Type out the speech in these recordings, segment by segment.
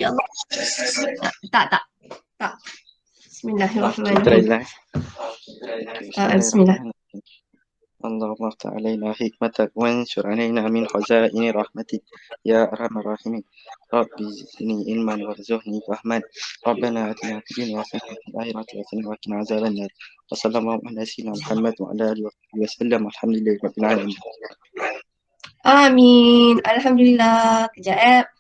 Ya Allah. Tak. Tak. kita Bismillahirrahmanirrahim. lah. Bismillah. Bismillahirrahmanirrahim. اللهم افتح علينا حكمتك وانشر علينا من خزائن رحمتك يا أرحم الراحمين. رب زدني علما وارزقني فهما. ربنا آتنا في الدنيا حسنة وفي الآخرة حسنة وقنا عذاب النار. وصلى الله على سيدنا محمد وعلى آله وصحبه وسلم والحمد لله رب العالمين. Amin. Alhamdulillah. Kejap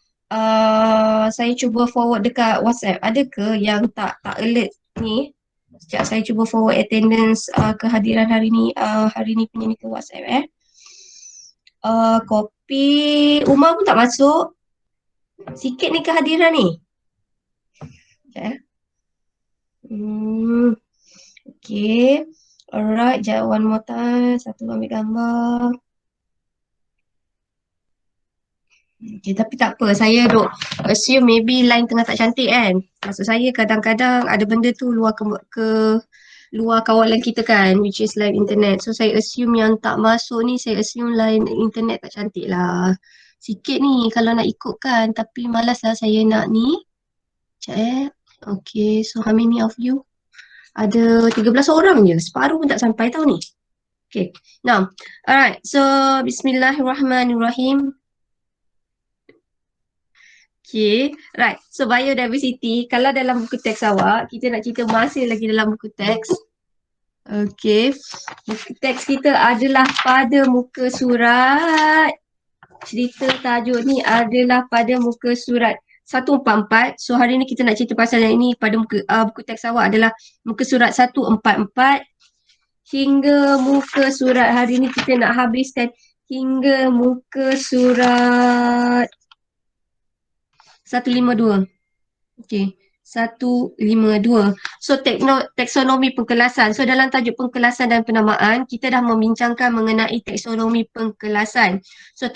saya cuba forward dekat WhatsApp. Ada ke yang tak alert ni? Sekejap saya cuba forward attendance kehadiran hari ni punya ni ke WhatsApp Copy. Umar pun tak masuk. Sikit ni kehadiran ni. Sekejap Okay. Alright. Sekejap one more time. Satu ambil gambar. Okay, tapi tak apa. Saya duk assume maybe line tengah tak cantik kan. Maksud saya kadang-kadang ada benda tu ke luar kawalan kita kan, which is line internet. So saya assume yang tak masuk ni, saya assume line internet tak cantik lah. Sikit ni kalau nak ikutkan, tapi malas lah saya nak ni. Sekejap Okay, so how many of you? Ada 13 orang je. Separuh pun tak sampai tau ni. Okay, now. Alright, so Bismillahirrahmanirrahim. Okay, right. So biodiversity, kalau dalam buku teks awak, kita nak cerita masih lagi dalam buku teks. Okay, buku teks kita adalah pada muka surat. Cerita tajuk ni adalah pada muka surat 144. So hari ni kita nak cerita pasal yang ini pada buku teks awak adalah muka surat 144 hingga muka surat hari ni kita nak habiskan hingga muka surat 152. Okay. 152. So taksonomi pengkelasan. So dalam tajuk pengkelasan dan penamaan, kita dah membincangkan mengenai taksonomi pengkelasan. So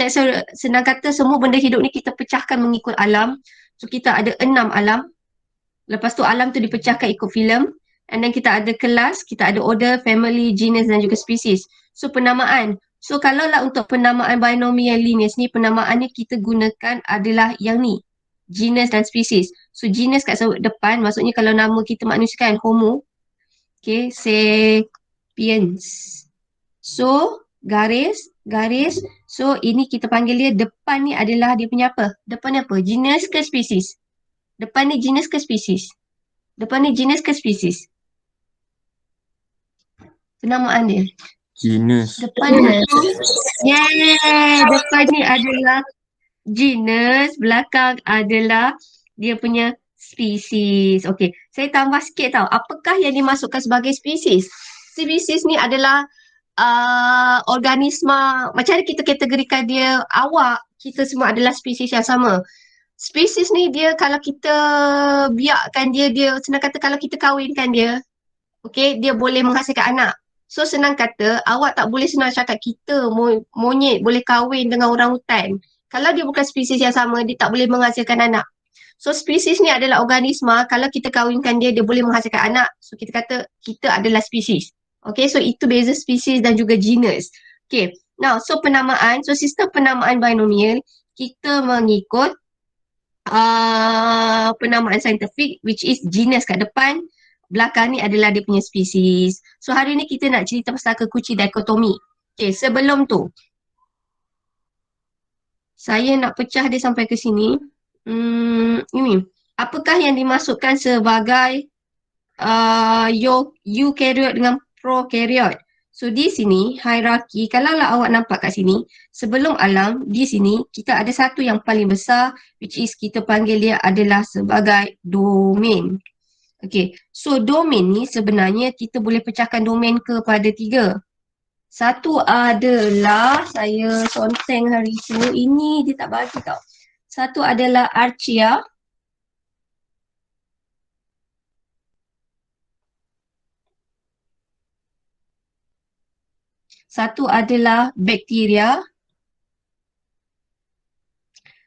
senang kata semua benda hidup ni kita pecahkan mengikut alam. So kita ada 6 alam. Lepas tu alam tu dipecahkan ikut filem. And then kita ada kelas, kita ada order, family, genus dan juga species. So penamaan. So kalau lah untuk penamaan binomial linear ni, penamaannya kita gunakan adalah yang ni. Genus dan species. So genus kat depan, maksudnya kalau nama kita manusia kan Homo. Okay, sapiens. So garis. So ini kita panggil dia depan ni adalah dia punya apa? Depan ni apa? Genus ke species? Depan ni genus ke species? Depan ni genus ke species? Penamaan dia. Genus. Depan ni. Depan ni adalah genus, belakang adalah dia punya spesies. Okey, saya tambah sikit tau. Apakah yang dimasukkan sebagai spesies? Spesies ni adalah organisma, macam mana kita kategorikan dia, awak, kita semua adalah spesies yang sama. Spesies ni dia kalau kita biarkan dia senang kata kalau kita kahwinkan dia, okey, dia boleh menghasilkan anak. So senang kata, awak tak boleh senang cakap kita monyet boleh kahwin dengan orang hutan. Kalau dia bukan spesies yang sama, dia tak boleh menghasilkan anak. So spesies ni adalah organisma, kalau kita kahwinkan dia boleh menghasilkan anak. So kita kata kita adalah spesies. Okay, so itu beza spesies dan juga genus. Okay, now so penamaan, so sistem penamaan binomial, kita mengikut penamaan saintifik which is genus kat depan, belakang ni adalah dia punya spesies. So hari ni kita nak cerita pasal kekuci dikotomi. Okay, sebelum tu saya nak pecah dia sampai ke sini. Ini. Apakah yang dimasukkan sebagai eukaryote dengan prokaryote? So di sini hierarki, kalau lah awak nampak kat sini, sebelum alam, di sini kita ada satu yang paling besar which is kita panggil dia adalah sebagai domain. Okay, so domain ni sebenarnya kita boleh pecahkan domain kepada 3. Satu adalah, saya sonteng hari tu, ini dia tak bagi tau. Satu adalah archaea. Satu adalah bakteria.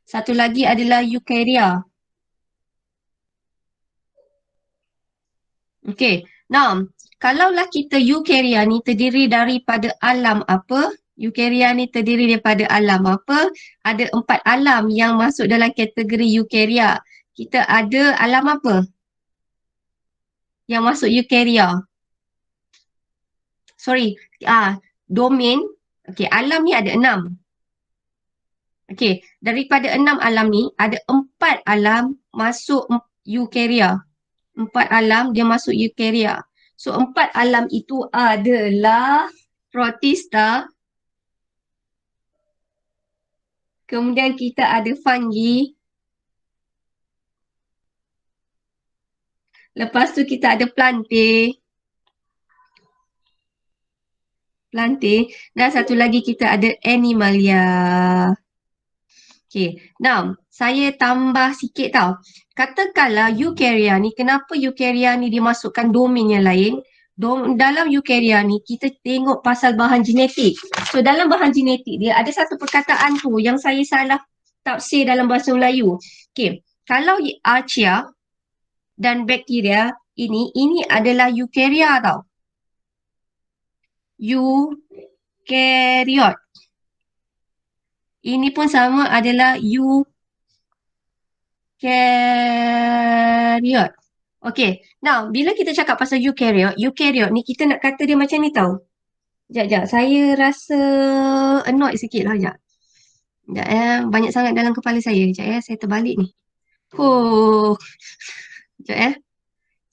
Satu lagi adalah eukarya. Okay, now kalaulah kita eukarya ni terdiri daripada alam apa? Eukarya ni terdiri daripada alam apa? Ada 4 alam yang masuk dalam kategori eukarya. kita ada alam apa yang masuk eukarya? Sorry, domain. Okey, alam ni ada 6. Okey, daripada 6 alam ni, ada 4 alam masuk eukarya. 4 alam dia masuk eukarya. So, 4 alam itu adalah protista, kemudian kita ada fungi, lepas tu kita ada plantae, dan satu lagi kita ada animalia. Okay, now saya tambah sikit tau. Katakanlah eukarya ni, kenapa eukarya ni dimasukkan domain yang lain? Dalam eukarya ni kita tengok pasal bahan genetik. So dalam bahan genetik dia ada satu perkataan tu yang saya salah tafsir dalam bahasa Melayu. Okay, kalau archaea dan bakteria ini adalah eukarya tau. Eukaryot. Ini pun sama adalah eukaryot. Okay, now bila kita cakap pasal eukaryot ni kita nak kata dia macam ni tau. Sekejap, saya rasa annoyed sikit lah, sekejap. Banyak sangat dalam kepala saya. Sekejap saya terbalik ni. Sekejap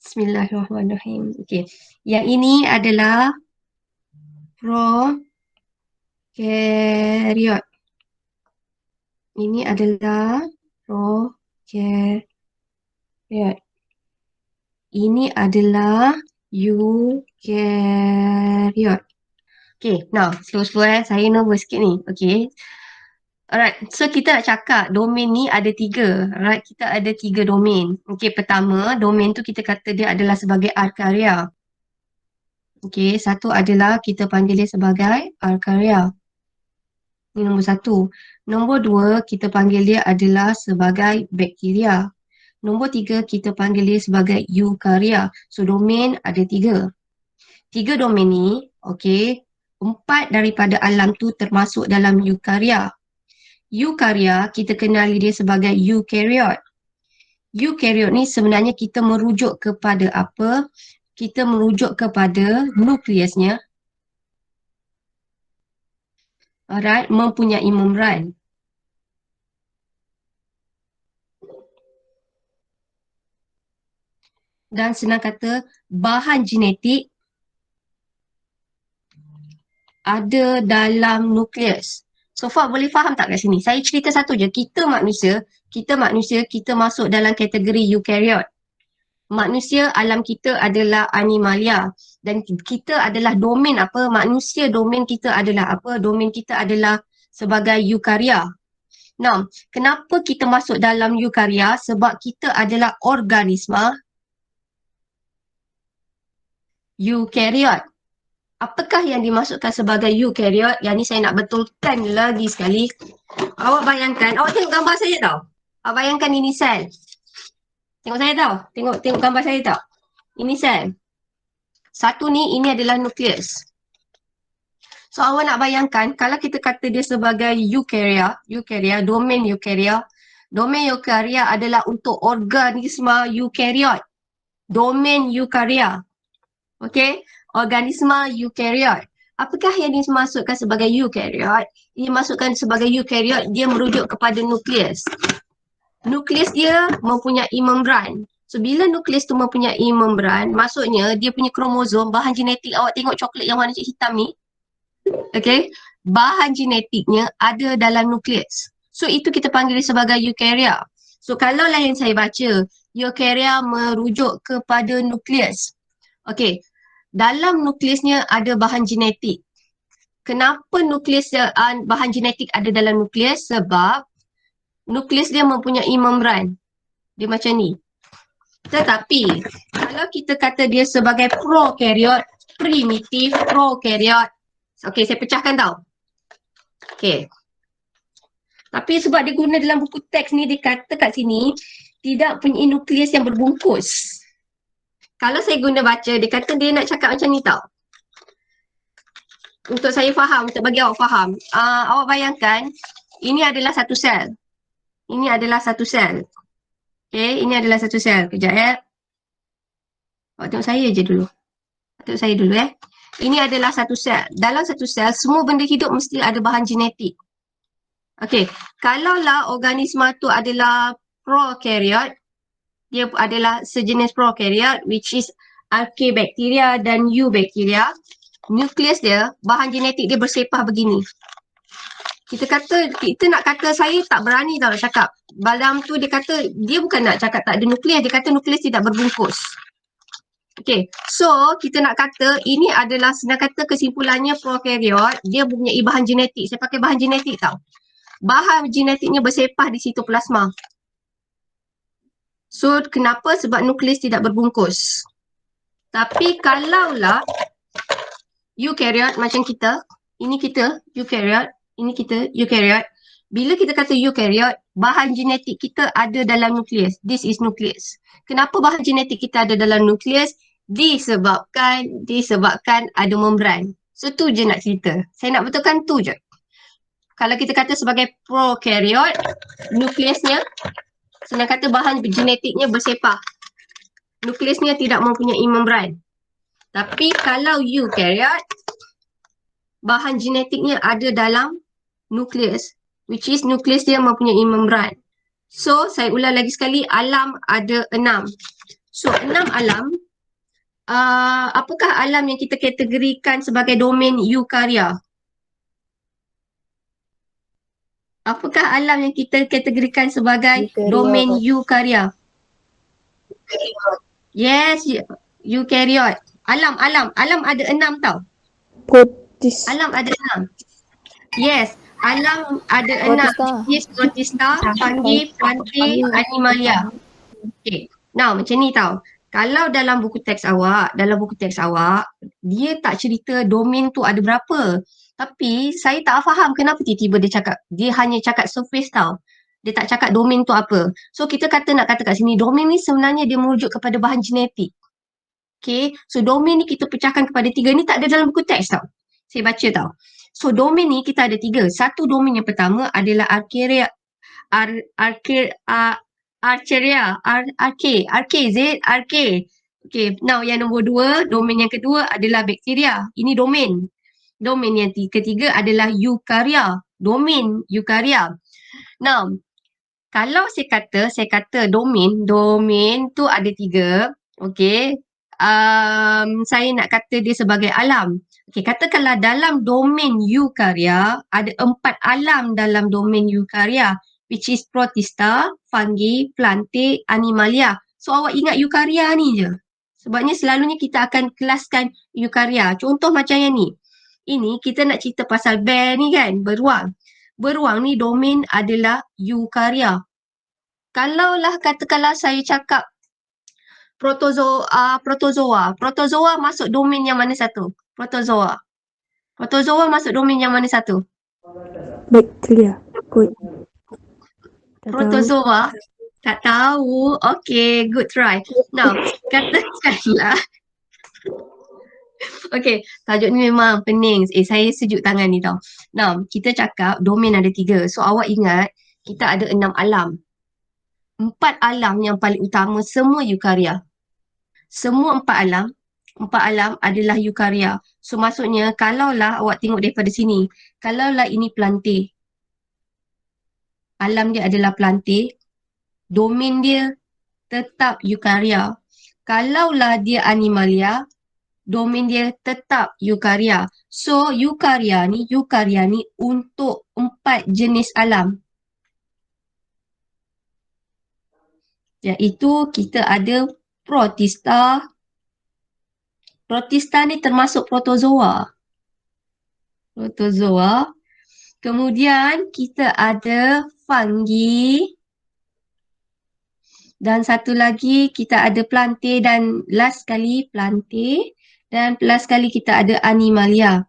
Bismillahirrahmanirrahim. Okay, yang ini adalah prokaryot. Ini adalah prokaryot. Ini adalah eukaryot. Okay, now slow-slow saya nervous sikit ni. Okay. Alright, so kita nak cakap domain ni ada 3. Alright, kita ada 3 domain. Okay, pertama domain tu kita kata dia adalah sebagai arkarya. Okay, satu adalah kita panggil dia sebagai arkarya. Ini nombor 1. Nombor 2 kita panggil dia adalah sebagai bakteria. Nombor 3 kita panggil dia sebagai eukarya. So domain ada 3. 3 domain ni, okay, 4 daripada alam tu termasuk dalam eukarya. Eukarya kita kenali dia sebagai eukaryot. Eukaryot ni sebenarnya kita merujuk kepada apa? Kita merujuk kepada nukleusnya. Alright, mempunyai membran. Dan senang kata, bahan genetik ada dalam nukleus. So far boleh faham tak kat sini? Saya cerita satu je. Kita manusia, kita masuk dalam kategori eukaryot. Manusia, alam kita adalah animalia. Dan kita adalah domain apa? Manusia, domain kita adalah apa? Domain kita adalah sebagai eukarya. Nah, kenapa kita masuk dalam eukarya? Sebab kita adalah organisma eukaryot. Apakah yang dimasukkan sebagai eukaryot? Yang ni saya nak betulkan lagi sekali. Awak bayangkan, awak tengok gambar saya tau. Awak bayangkan ini sel. Tengok saya tau. Tengok gambar saya tau. Ini sel. Satu ni, ini adalah nukleus. So awak nak bayangkan, kalau kita kata dia sebagai eukarya, domain eukarya adalah untuk organisma eukaryot. Domain eukarya. Okay? Organisma eukaryot. Apakah yang dimasukkan sebagai eukaryot? Ia masukkan sebagai eukaryot, dia merujuk kepada nukleus. Nukleus dia mempunyai membran. So bila nukleus tu mempunyai membran, maksudnya dia punya kromosom, bahan genetik, awak tengok coklat yang warna hitam ni. Okay? Bahan genetiknya ada dalam nukleus. So itu kita panggil sebagai eukarya. So kalau lah yang saya baca, eukarya merujuk kepada nukleus. Okay. Dalam nukleusnya ada bahan genetik. Kenapa nukleus bahan genetik ada dalam nukleus? Sebab nukleus dia mempunyai membran. Dia macam ni. Tetapi kalau kita kata dia sebagai prokaryot, primitif prokaryot. Okey, saya pecahkan tau. Okey. Tapi sebab dia guna dalam buku teks ni, dia kata kat sini tidak punya nukleus yang berbungkus. Kalau saya guna baca, dia kata dia nak cakap macam ni tau. Untuk saya faham, untuk bagi awak faham. Awak bayangkan, ini adalah satu sel. Ini adalah satu sel. Okay, ini adalah satu sel. Kejap ya. Awak tengok saya je dulu. Tengok saya dulu eh. Ini adalah satu sel. Dalam satu sel, semua benda hidup mesti ada bahan genetik. Okey, kalaulah organisma tu adalah prokaryote, dia adalah sejenis prokaryote which is archaebacteria dan eubacteria. Nukleus dia, bahan genetik dia bersepah begini. Kita nak kata saya tak berani tau nak cakap. Dalam tu dia kata, dia bukan nak cakap tak ada nukleus, dia kata nukleus tidak berbungkus. Okay, so kita nak kata ini adalah senang kata kesimpulannya prokaryote, dia mempunyai bahan genetik. Saya pakai bahan genetik tau. Bahan genetiknya bersepah di sitoplasma. So, kenapa? Sebab nukleus tidak berbungkus. Tapi kalaulah eukaryote macam kita, ini kita eukaryote, ini kita eukaryote. Bila kita kata eukaryote, bahan genetik kita ada dalam nukleus. This is nucleus. Kenapa bahan genetik kita ada dalam nukleus? Disebabkan ada membran. So, tu je nak cerita. Saya nak betulkan tu je. Kalau kita kata sebagai prokaryote, nukleusnya, senang kata bahan genetiknya bersepah. Nukleusnya tidak mempunyai membran. Tapi kalau eukaryote, bahan genetiknya ada dalam nukleus, which is nukleus dia mempunyai membran. So, saya ulang lagi sekali, alam ada 6. So, 6 alam, apakah alam yang kita kategorikan sebagai domain eukarya? Apakah alam yang kita kategorikan sebagai domain eukarya? Yes, eukaryote. Alam ada 6 tau. Alam ada 6. Yes, alam ada 6. Yes, protista, fungi, plantae, animalia. Okay. Now, macam ni tau. Kalau dalam buku teks awak, dia tak cerita domain tu ada berapa. Tapi saya tak faham kenapa tiba-tiba dia hanya cakap surface tau. Dia tak cakap domain tu apa. So kita nak kata kat sini, domain ni sebenarnya dia merujuk kepada bahan genetik. Okay, so domain ni kita pecahkan kepada 3. Ni tak ada dalam buku teks tau. Saya baca tau. So domain ni kita ada 3. Satu domain yang pertama adalah archaea. Okay, now yang nombor 2, domain yang kedua adalah bakteria. Ini domain. Domain yang ketiga adalah eukarya. Domain eukarya. Now, kalau saya kata domain tu ada 3. Okay. Saya nak kata dia sebagai alam. Okay, katakanlah dalam domain eukarya, ada 4 alam dalam domain eukarya, which is protista, fungi, plantae, animalia. So, awak ingat eukarya ni je. Sebabnya selalunya kita akan kelaskan eukarya. Contoh macam yang ni. Ini kita nak cerita pasal bear ni kan, beruang. Beruang ni domain adalah eukarya. Katakanlah saya cakap protozoa. Protozoa masuk domain yang mana satu? Protozoa masuk domain yang mana satu? Bakteria. Good. Protozoa? Tak tahu. Okay, good try. Now, katakanlah okay, tajuk ni memang pening. Saya sejuk tangan ni tau. Now, kita cakap domain ada 3. So, awak ingat kita ada 6 alam. 4 alam yang paling utama semua eukarya. Semua 4 alam adalah eukarya. So, maksudnya kalaulah awak tengok daripada sini, kalaulah ini plantae, alam dia adalah plantae, domain dia tetap eukarya. Kalaulah dia animalia, domain dia tetap eukarya. So, eukarya ni untuk 4 jenis alam. Iaitu kita ada protista. Protista ni termasuk protozoa. Kemudian kita ada fungi. Dan satu lagi kita ada plantae dan last sekali plantae. Dan last sekali kita ada animalia.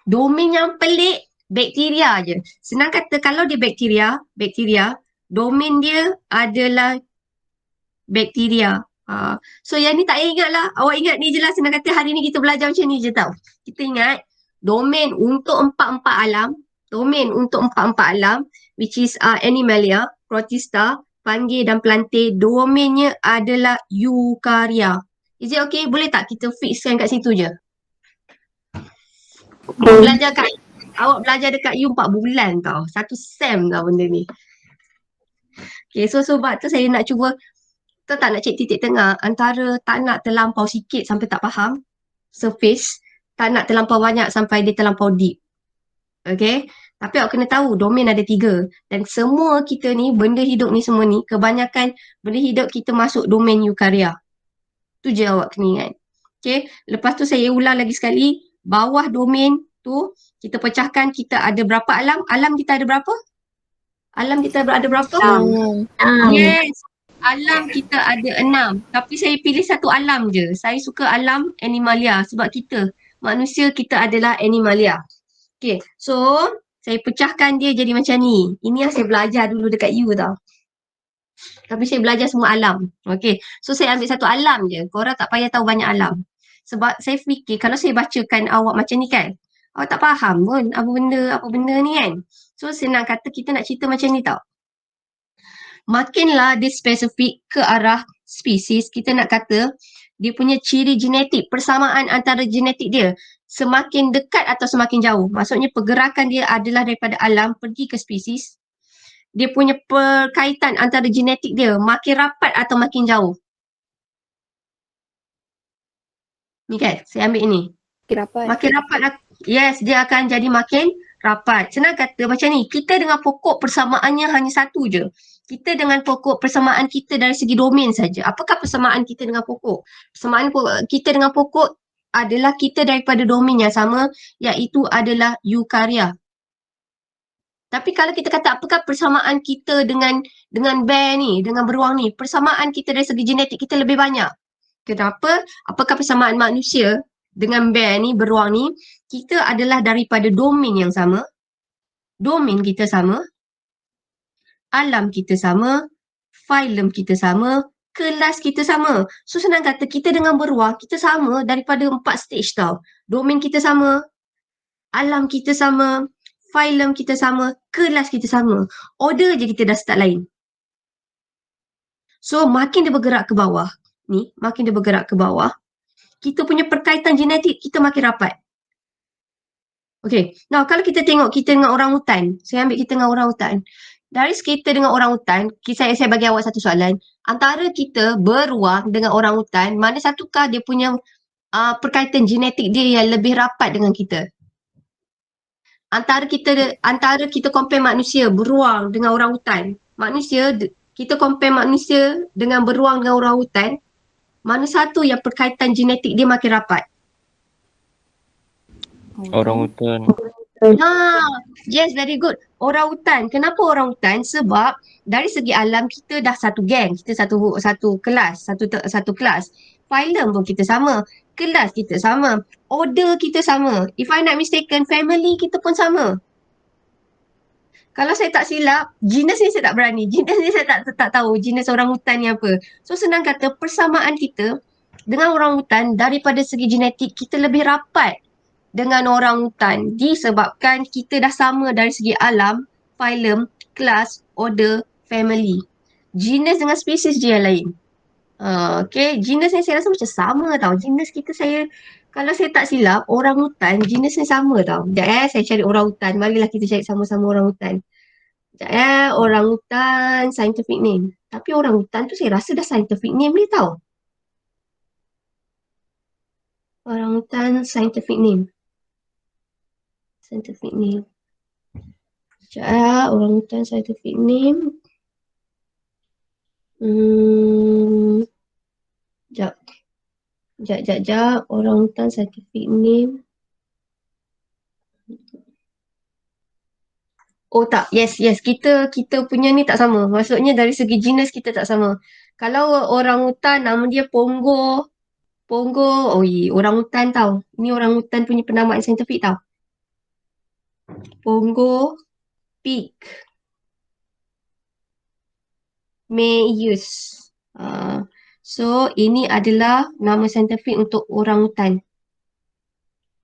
Domain yang pelik, bakteria je. Senang kata kalau dia bakteria, domain dia adalah bakteria. So yang ni tak payah ingat lah. Awak ingat ni je lah. Senang kata hari ni kita belajar macam ni je tau. Kita ingat domain untuk 4-4 alam. which is Animalia, Protista, Fungi dan Plantae. Domainnya adalah Eukarya. Is it okay? Boleh tak kita fixkan kat situ je? Awak belajar dekat U 4 bulan tau. 1 sem tau benda ni. Okay, so sebab tu saya nak cuba, kita tak nak cek titik tengah antara tak nak terlampau sikit sampai tak faham, surface, tak nak terlampau banyak sampai dia terlampau deep. Okay, tapi awak kena tahu domain ada 3 dan semua kita ni, benda hidup ni semua ni, kebanyakan benda hidup kita masuk domain eukarya. Tu je awak kena ingat. Okay, lepas tu saya ulang lagi sekali, bawah domain tu kita pecahkan, kita ada berapa alam? Alam kita ada berapa? Alam kita ada berapa? Yes, alam kita ada 6. Tapi saya pilih satu alam je. Saya suka alam Animalia sebab kita, manusia kita adalah Animalia. Okay, so saya pecahkan dia jadi macam ni. Ini yang saya belajar dulu dekat U tau. Tapi saya belajar semua alam. Okay, so saya ambil satu alam je. Korang tak payah tahu banyak alam. Sebab saya fikir kalau saya bacakan awak macam ni kan, awak tak faham pun apa benda ni kan. So senang kata kita nak cerita macam ni tau. Makinlah dia spesifik ke arah spesies, kita nak kata dia punya ciri genetik, persamaan antara genetik dia semakin dekat atau semakin jauh. Maksudnya pergerakan dia adalah daripada alam pergi ke spesies. Dia punya perkaitan antara genetik dia makin rapat atau makin jauh. Ni kan, saya ambil ini. Makin rapat, yes, dia akan jadi makin rapat. Senang kata macam ni, kita dengan pokok persamaannya hanya satu je. Kita dengan pokok persamaan kita dari segi domain saja. Apakah persamaan kita dengan pokok? Persamaan kita dengan pokok adalah kita daripada domain yang sama, iaitu adalah eukarya. Tapi kalau kita kata apakah persamaan kita dengan bear ni, dengan beruang ni, persamaan kita dari segi genetik kita lebih banyak. Kenapa? Apakah persamaan manusia dengan bear ni, beruang ni, kita adalah daripada domain yang sama, domain kita sama, alam kita sama, filem kita sama, kelas kita sama. So senang kata kita dengan beruang, kita sama daripada 4 stage tau. Domain kita sama, alam kita sama, filem kita sama, kelas kita sama. Order je kita dah start lain. So makin dia bergerak ke bawah, ni, makin dia bergerak ke bawah, kita punya perkaitan genetik kita makin rapat. Okay, now kalau kita tengok kita dengan orang hutan, saya ambil kita dengan orang hutan. Dari kita dengan orang hutan, saya bagi awak satu soalan. Antara kita beruang dengan orang hutan, mana satukah dia punya perkaitan genetik dia yang lebih rapat dengan kita? Antara kita compare manusia, beruang dengan orang hutan. Kita compare manusia dengan beruang dengan orang hutan, mana satu yang perkaitan genetik dia makin rapat? Orang hutan. Yes, very good. Orang hutan. Kenapa orang hutan? Sebab dari segi alam kita dah satu geng, kita satu kelas, satu kelas. Filem pun kita sama, kelas kita sama, order kita sama. If I not mistaken, family kita pun sama. Kalau saya tak silap, jenis ni saya tak berani. Jenis ni saya tak tahu jenis orang hutan ni apa. So senang kata persamaan kita dengan orang hutan daripada segi genetik kita lebih rapat dengan orang hutan disebabkan kita dah sama dari segi alam, filem, kelas, order, family. Genus dengan spesies je yang lain. Okay, genus ni saya rasa macam sama tau. Genus kita kalau saya tak silap, orang hutan, genus ni sama tau. Sekejap saya cari orang hutan. Marilah kita cari sama-sama orang hutan. Sekejap orang hutan, scientific name. Tapi orang hutan tu saya rasa dah scientific name ni tau. Orang hutan, scientific name. Scientific name. Sekejap, orang hutan scientific name. Sekejap. Orang hutan scientific name. Oh tak, yes. Kita punya ni tak sama. Maksudnya dari segi genus kita tak sama. Kalau orang hutan nama dia Pongo, orang hutan tau. Ni orang hutan punya penamaan saintifik tau. Pongo Pig Meius. So ini adalah nama saintifik untuk orang hutan.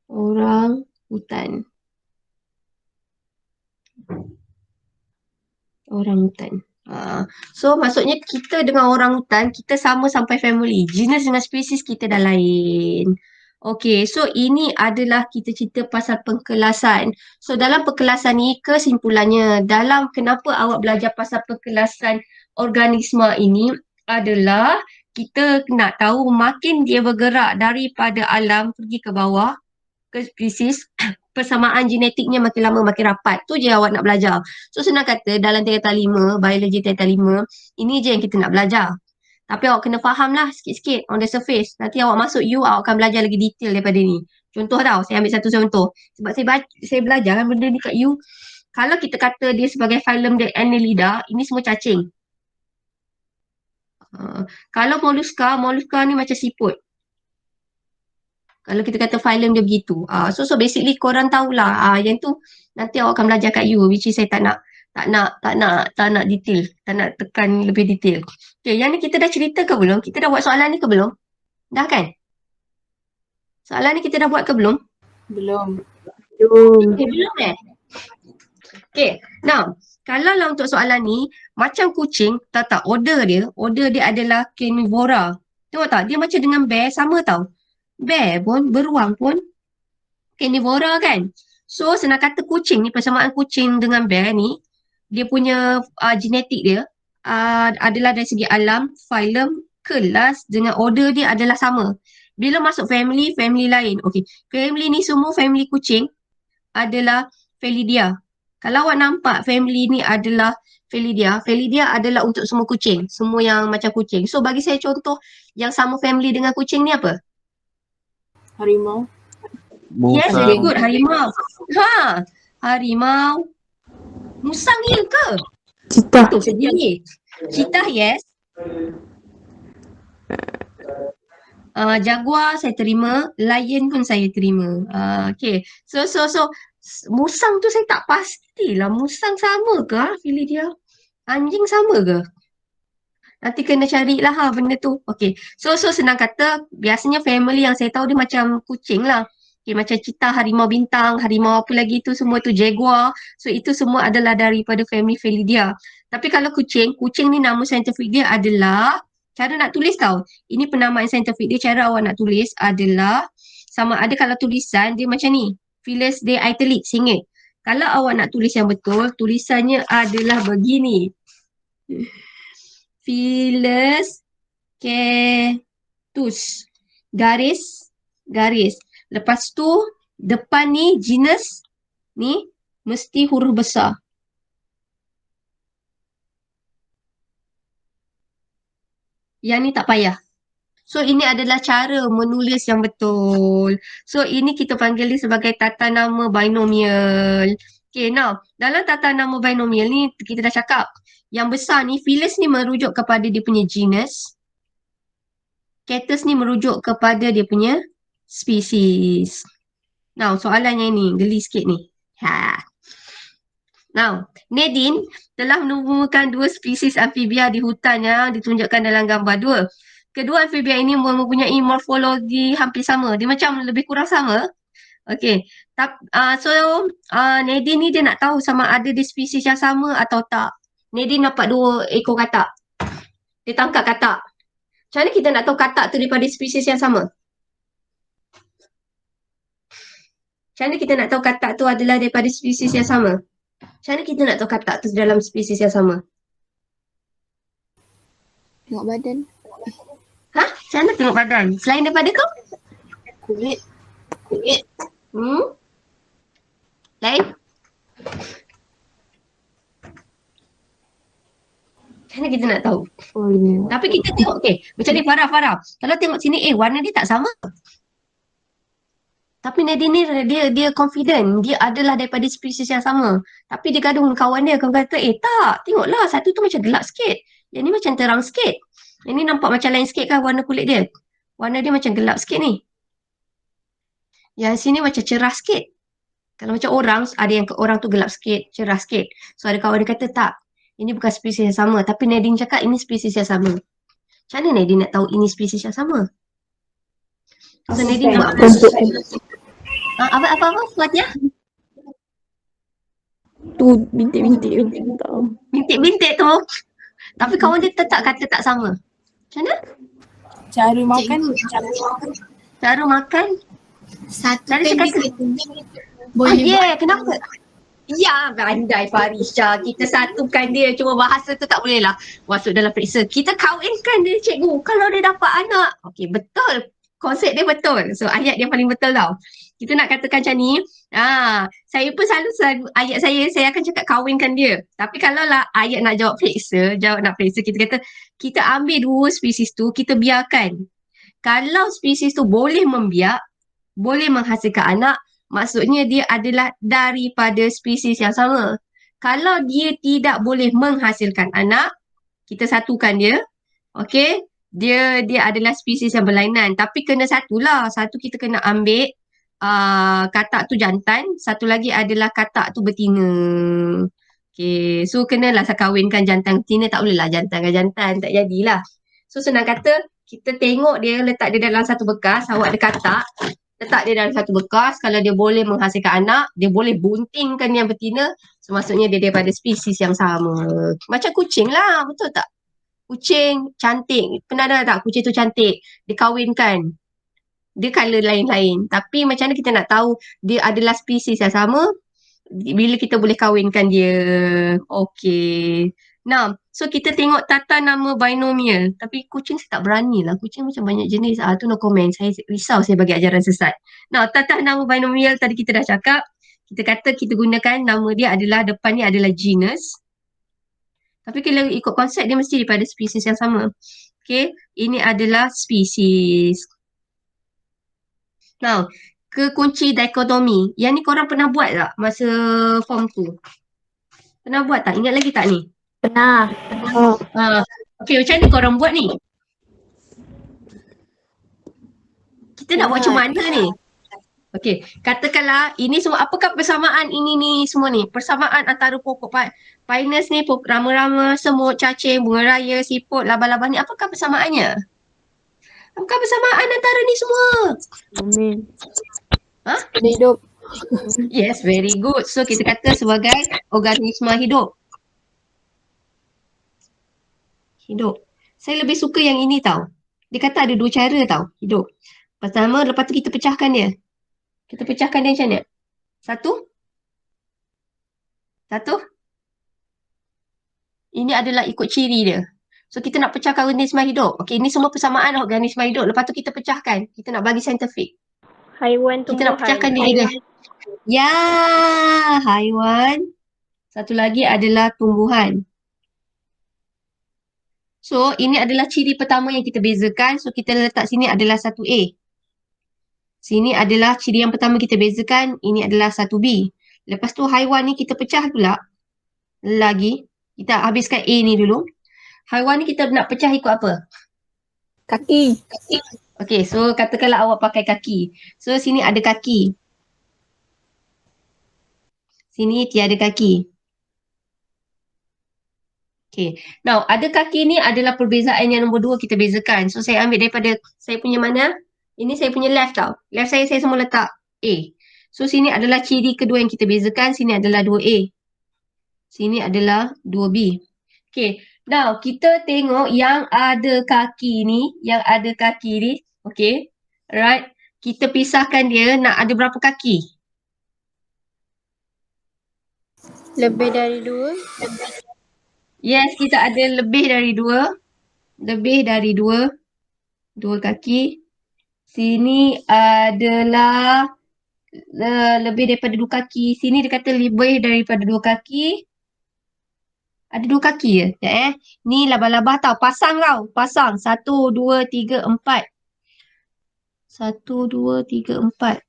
Orang hutan. Orangutan. So maksudnya kita dengan orangutan, kita sama sampai family. Genus dengan spesies kita dah lain. Okay, so ini adalah kita cerita pasal pengkelasan. So dalam pengkelasan ni, kesimpulannya dalam kenapa awak belajar pasal pengkelasan organisma ini adalah kita nak tahu makin dia bergerak daripada alam pergi ke bawah, ke spesies, persamaan genetiknya makin lama makin rapat. Tu je awak nak belajar. So senang kata dalam tingkatan 5, biologi tingkatan 5, ini je yang kita nak belajar. Tapi awak kena faham lah sikit-sikit on the surface. Nanti awak masuk U, awak akan belajar lagi detail daripada ni. Contoh tau, saya ambil satu contoh. Sebab saya belajar kan benda ni kat U. Kalau kita kata dia sebagai phylum dia Annelida, ini semua cacing. Kalau mollusca ni macam siput. Kalau kita kata phylum dia begitu. So basically korang tahulah. Yang tu nanti awak akan belajar kat you, which is saya tak nak detail. Tak nak tekan lebih detail. Okay, yang ni kita dah cerita ke belum? Kita dah buat soalan ni ke belum? Dah kan? Soalan ni kita dah buat ke belum? Belum. Belum Okay, now kalau lah untuk soalan ni, macam kucing, tak order dia adalah carnivora. Tengok tak? Dia macam dengan bear sama tau. Bear pun, beruang pun carnivora kan. So senang kata kucing ni, persamaan kucing dengan bear ni, dia punya genetik dia adalah dari segi alam, phylum, kelas dengan order dia adalah sama. Bila masuk family lain. Okay, family ni semua family kucing adalah Felidae. Kalau awak nampak family ni adalah Felidae adalah untuk semua kucing, semua yang macam kucing. So bagi saya contoh yang sama family dengan kucing ni apa? Harimau. Yes, very good. Harimau. Harimau. Musang ya ke? Citah. Betul sendiri. Cheetah, yes. Jaguar saya terima. Lion pun saya terima. Okay. So, musang tu saya tak pastilah. Musang sama ke? Felidae? Anjing sama ke? Nanti kena carilah benda tu. Okay. So senang kata, biasanya family yang saya tahu dia macam kucing lah. Okay, macam cheetah, harimau bintang, harimau apa lagi tu semua tu jaguar. So itu semua adalah daripada family Felidae. Tapi kalau kucing ni nama saintifik dia adalah, cara nak tulis tau. Ini penamaan saintifik dia, cara awak nak tulis adalah, sama ada kalau tulisan dia macam ni. Felis de italics, ingat. Kalau awak nak tulis yang betul, tulisannya adalah begini. Felis catus. Garis. Lepas tu depan ni genus ni mesti huruf besar. Yang ni tak payah. So ini adalah cara menulis yang betul. So ini kita panggil dia sebagai tata nama binomial. Okay, now dalam tata nama binomial ni kita dah cakap yang besar ni, Felis ni merujuk kepada dia punya genus. Catus ni merujuk kepada dia punya spesies. Now, soalannya ni, geli sikit ni. Now, Nadine telah menemukan 2 spesies amfibia di hutan yang ditunjukkan dalam gambar 2. Kedua amfibia ini mempunyai morfologi hampir sama. Dia macam lebih kurang sama. Okay. So, Nadine ni dia nak tahu sama ada di spesies yang sama atau tak. Nadine dapat 2 ekor katak. Dia tangkap katak. Macam mana kita nak tahu katak tu daripada spesies yang sama? Macam mana kita nak tahu katak tu adalah daripada spesies yang sama? Macam mana kita nak tahu katak tu dalam spesies yang sama? Tengok badan. Macam mana tengok badan? Selain daripada tu? Kulit. Lain? Macam mana kita nak tahu? Tapi kita tengok, macam ni Farah. Kalau tengok sini, warna dia tak sama. Tapi Nadine ni dia confident, dia adalah daripada spesies yang sama. Tapi dia gaduh dengan kawan dia, kawan kata, tak, tengoklah satu tu macam gelap sikit. Yang ni macam terang sikit. Yang ni nampak macam lain sikit kan warna kulit dia. Warna dia macam gelap sikit ni. Yang sini macam cerah sikit. Kalau macam orang, ada yang orang tu gelap sikit, cerah sikit. So ada kawan dia kata, tak, ini bukan spesies yang sama. Tapi Nadine cakap ini spesies yang sama. Macam mana Nadine nak tahu ini spesies yang sama? So Nadine buat apa? Apa Fatia? Tu bintik-bintik tu. Tak tahu. Bintik-bintik tu. Tapi kawan dia tetap kata tak sama. Macam mana? Cara makan Cikgu, macam mana? Cara makan? satu Tadi kan saya dia kata. kata boleh buat. Kenapa? Ya, pandai Farisha. Kita satukan dia. Cuma bahasa tu tak boleh lah masuk dalam periksa. Kita kahwinkan dia, cikgu. Kalau dia dapat anak. Okey, betul. Konsep dia betul. So, ayat dia paling betul tau. Kita nak katakan macam ni. Saya pun selalu ayat saya akan cakap kahwinkan dia. Tapi kalau lah ayat nak jawab nak periksa, kita kata, kita ambil dua spesies tu, kita biarkan. Kalau spesies tu boleh membiak, boleh menghasilkan anak, maksudnya dia adalah daripada spesies yang sama. Kalau dia tidak boleh menghasilkan anak, kita satukan dia. Okey, dia adalah spesies yang berlainan. Tapi kena satulah. Satu kita kena ambil katak tu jantan, satu lagi adalah katak tu betina. Okey, so kenalah kahwinkan jantan betina, tak boleh lah jantan dengan jantan, tak jadilah. So senang kata, kita tengok dia, letak dia dalam satu bekas, awak ada katak, letak dia dalam satu bekas, kalau dia boleh menghasilkan anak, dia boleh buntingkan yang betina, so maksudnya dia daripada spesies yang sama. Macam kucing lah, betul tak? Kucing cantik, pernah dengar tak kucing tu cantik, dikahwinkan, dia colour lain-lain. Tapi macam mana kita nak tahu dia adalah spesies yang sama bila kita boleh kahwinkan dia. Okey. Nah, so kita tengok tata nama binomial. Tapi kucing saya tak berani lah. Kucing macam banyak jenis. Tu no comment. Saya risau saya bagi ajaran sesat. Nah, tata nama binomial tadi kita dah cakap. Kita kata kita gunakan nama dia adalah, depan ni adalah genus. Tapi kalau ikut konsep dia mesti daripada spesies yang sama. Okay, ini adalah spesies. Now, kekunci dikotomi. Yang ni korang pernah buat tak masa form tu? Pernah buat tak? Ingat lagi tak ni? Pernah. Okay, macam mana korang buat ni? Kita nak buat macam mana ni? Okay, katakanlah ini semua, apakah persamaan ini ni semua ni? Persamaan antara pokok pinus ni, rama-rama, semut, cacing, bunga raya, siput, laba-laba ni, apakah persamaannya? Apakah persamaan antara ni semua? Amin. Hidup. Yes, very good. So kita kata sebagai organisma hidup. Hidup. Saya lebih suka yang ini tau. Dia kata ada dua cara tau, hidup. Pertama, lepas tu kita pecahkan dia. Kita pecahkan dia macam mana? Satu. Ini adalah ikut ciri dia. So kita nak pecahkan organisma hidup. Okey, ini semua persamaan organisma hidup. Lepas tu kita pecahkan. Kita nak bagi saintifik. Haiwan Kita nak pecahkan dia. Ya, haiwan. Satu lagi adalah tumbuhan. So, ini adalah ciri pertama yang kita bezakan. So, kita letak sini adalah 1A. Sini adalah ciri yang pertama kita bezakan. Ini adalah 1B. Lepas tu, haiwan ni kita pecah pula. Lagi. Kita habiskan A ni dulu. Haiwan ni kita nak pecah ikut apa? Kaki. Okay, so katakanlah awak pakai kaki. So, sini ada kaki. Sini tiada kaki. Okay. Now, ada kaki ni adalah perbezaan yang nombor 2 kita bezakan. So, saya ambil daripada saya punya mana? Ini saya punya left tau. Left saya semua letak A. So, sini adalah ciri kedua yang kita bezakan. Sini adalah 2A. Sini adalah 2B. Okay. Now, kita tengok yang ada kaki ni. Yang ada kaki ni. Okay. Alright. Kita pisahkan dia. Nak ada berapa kaki? Lebih dari 2. Yes, kita ada lebih dari 2. Lebih dari 2. 2 kaki. Sini adalah lebih daripada 2 kaki. Sini dia kata lebih daripada 2 kaki. Ada 2 kaki je. Ni laba-laba tau. Pasang tau. Pasang. 1, 2, 3, 4. 1, 2, 3, 4.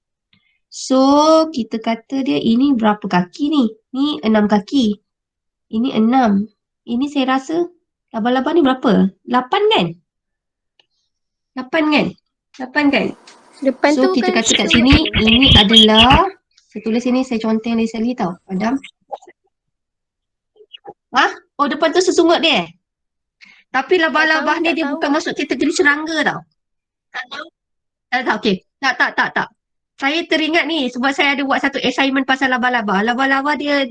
So, kita kata dia ini berapa kaki ni? Ni 6 kaki. Ini 6. Ini saya rasa laba-laba ni berapa? 8 kan? 8 kan? 8 kan? Depan So, tu kita kan kata kat sini, ini adalah, saya tulis sini, saya conteng lagi sekali tau. Adam. Oh, depan tu sesungut dia. Tapi laba-laba ni dia bukan masuk kategori serangga tau. Tak tahu. Tak tahu, okey. Tak. saya teringat ni sebab saya ada buat satu assignment pasal laba-laba. Laba-laba dia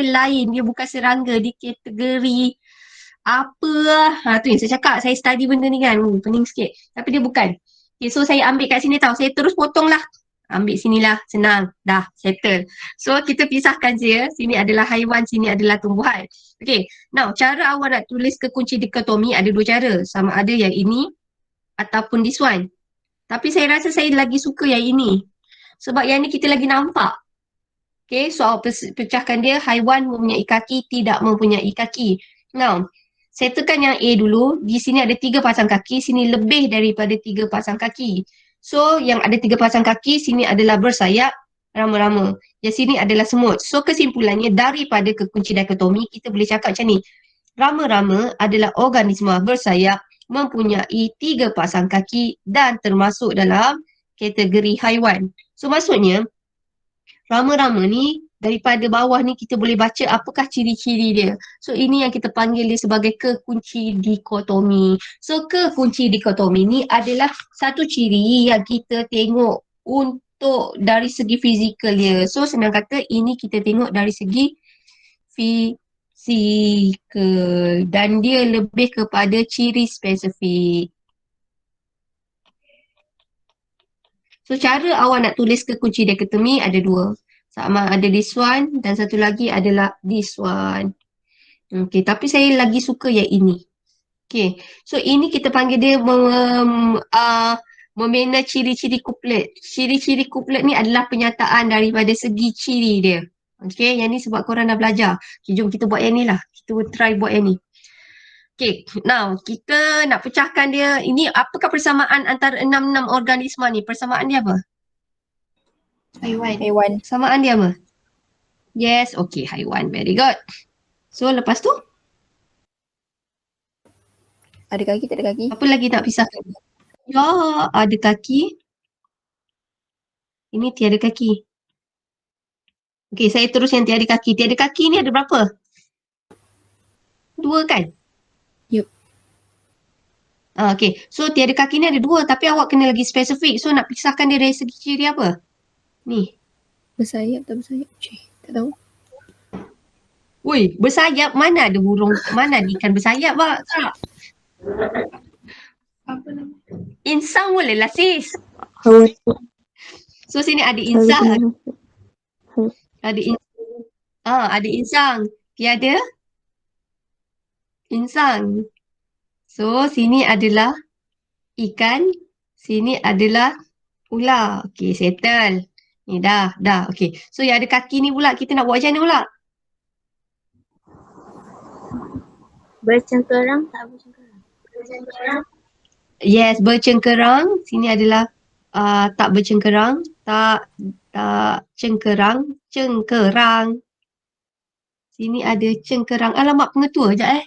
lain, dia bukan serangga, dia kategori apa lah. Tu yang saya cakap, saya study benda ni kan. Pening sikit. Tapi dia bukan. Okay, so saya ambil kat sini tau. Saya terus potong lah. Ambil sinilah, senang. Dah, settle. So kita pisahkan je. Sini adalah haiwan, sini adalah tumbuhan. Okay, now cara awak nak tulis kekunci dikotomi ada dua cara. Sama ada yang ini ataupun this one. Tapi saya rasa saya lagi suka yang ini. Sebab yang ni kita lagi nampak. Okay, so awak pecahkan dia. Haiwan mempunyai kaki, tidak mempunyai kaki. Now, settlekan yang A dulu. Di sini ada 3 pasang kaki. Sini lebih daripada 3 pasang kaki. So, yang ada 3 pasang kaki, sini adalah bersayap, rama-rama. Yang sini adalah semut. So, kesimpulannya daripada kekunci dikotomi, kita boleh cakap macam ni. Rama-rama adalah organisma bersayap, mempunyai 3 pasang kaki dan termasuk dalam kategori haiwan. So maksudnya rama-rama ni daripada bawah ni kita boleh baca apakah ciri-ciri dia. So ini yang kita panggil dia sebagai kekunci dikotomi. So kekunci dikotomi ni adalah satu ciri yang kita tengok untuk dari segi fizikal dia. So senang kata ini kita tengok dari segi fizikal dan dia lebih kepada ciri spesifik. So cara awak nak tulis kekunci dikotomi ada dua. Sama ada this one dan satu lagi adalah this one. Okay, tapi saya lagi suka yang ini. Okay, so ini kita panggil dia membina ciri-ciri kuplet. Ciri-ciri kuplet ni adalah penyataan daripada segi ciri dia. Okay, yang ni sebab korang dah belajar. Okay, jom kita buat yang ni lah. Kita try buat yang ni. Okay, now kita nak pecahkan dia. Ini apakah persamaan antara 6 organisma ni? Persamaan dia apa? Haiwan. Persamaan dia apa? Yes, okay, haiwan. Very good. So, lepas tu? Ada kaki, tak ada kaki? Apa lagi nak pisahkan? Ya, ada kaki. Ini tiada kaki. Okay, saya terus yang tiada kaki. Tiada kaki ni ada berapa? 2 kan? Yup. Okay, so tiada kaki ni ada 2 tapi awak kena lagi spesifik. So nak pisahkan dia dari segi ciri apa? Ni. Bersayap tak bersayap? Cik, tak tahu. Woi, bersayap mana ada burung, mana ada ikan bersayap pak? Tak. Insang boleh lah sis. So sini ada insang. Ada insang. Tiada insang. So sini adalah ikan, sini adalah ular. Okey, settle. Ni dah. Okey. So yang ada kaki ni pula kita nak buat macam mana pula? Bercengkerang tak bercengkerang? Yes, bercengkerang. Sini adalah tak bercengkerang, tak cengkerang, cengkerang. Sini ada cengkerang. Alamak, pengetua. Sekejap.